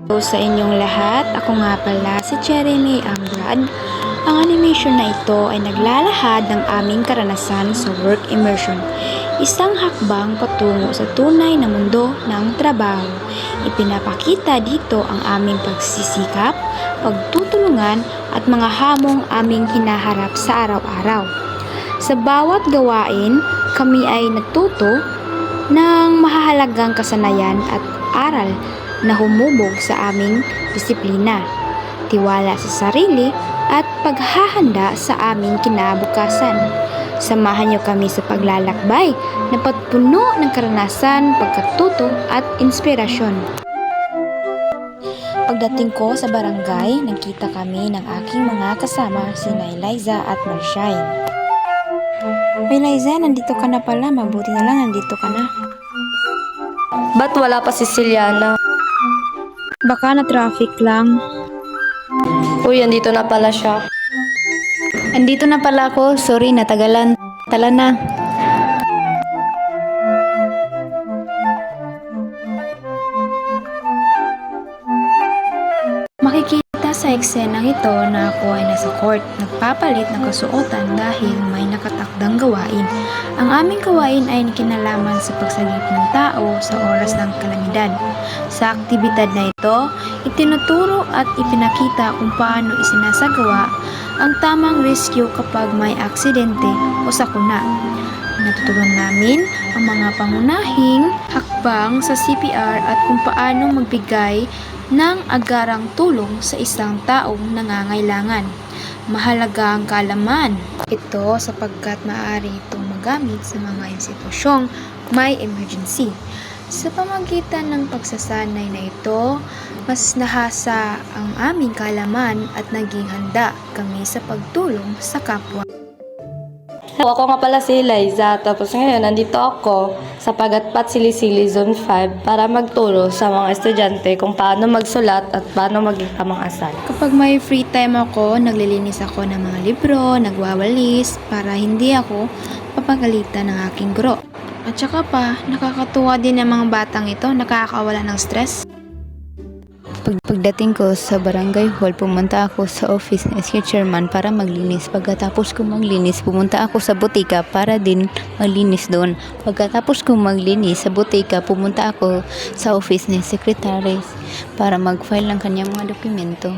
Hello sa inyong lahat, ako nga pala si Jeremy Ambrad. Ang animation na ito ay naglalahad ng aming karanasan sa work immersion. Isang hakbang patungo sa tunay na mundo ng trabaho. Ipinapakita dito ang aming pagsisikap, pagtutulungan at mga hamong aming hinaharap sa araw-araw. Sa bawat gawain, kami ay natuto ng mahahalagang kasanayan at aral na humubog sa aming disiplina, tiwala sa sarili at paghahanda sa aming kinabukasan. Samahan niyo kami sa paglalakbay na pagpuno ng karanasan, pagkatuto at inspirasyon. Pagdating ko sa barangay, nakita kami ng aking mga kasama, sina Eliza at Marshine. Eliza, nandito ka na pala. Mabuti na lang nandito ka na. Ba't wala pa si Celiana? Baka na traffic lang. Uy, andito na pala siya. Andito na pala ako. Sorry, natagalan. Tala na. Makikita sa eksenang ito na ako ay nasa court, nagpapalit ng kasuotan dahil may nakatakdang gawain. Ang aming gawain ay kinalaman sa pagsagip ng tao sa oras ng kalamidad. Sa aktibidad na ito, itinuturo at ipinakita kung paano isinasagawa ang tamang rescue kapag may aksidente o sakuna. Natutunan namin ang mga pangunahing hakbang sa CPR at kung paano magbigay ng agarang tulong sa isang taong nangangailangan. Mahalaga ang kaalaman ito sapagkat maaari itong magamit sa mga institusyong may emergency. Sa pamagitan ng pagsasanay na ito, mas nahasa ang aming kaalaman at naging handa kami sa pagtulong sa kapwa. Ako nga pala si Eliza, tapos ngayon nandito ako sa Pagatpat Sili-Sili Zone 5 para magturo sa mga estudyante kung paano magsulat at paano maging tamang asal. Kapag may free time ako, naglilinis ako ng mga libro, nagwawalis para hindi ako papagalitan ng aking guro. At saka pa, nakakatuwa din ang mga batang ito, nakakawala ng stress. Pagdating ko sa barangay hall, pumunta ako sa office ng SK chairman para maglinis. Pagkatapos ko maglinis, pumunta ako sa butika para din maglinis doon. Pagkatapos ko maglinis sa butika, pumunta ako sa office ng secretary para mag-file ng kanyang mga dokumento.